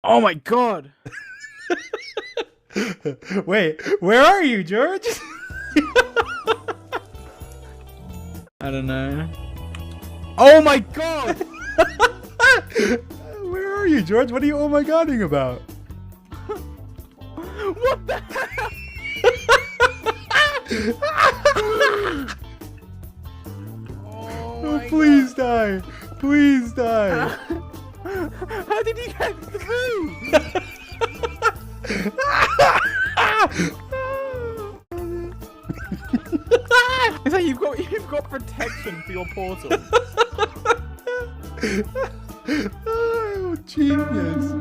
Oh my god! Wait, where are you, George? I don't know. Oh my god! Where are you, George? What are you oh my godding about? What the hell? Oh, please die. Please die. How did he get through? It's like you've got protection for your portal. Oh, genius.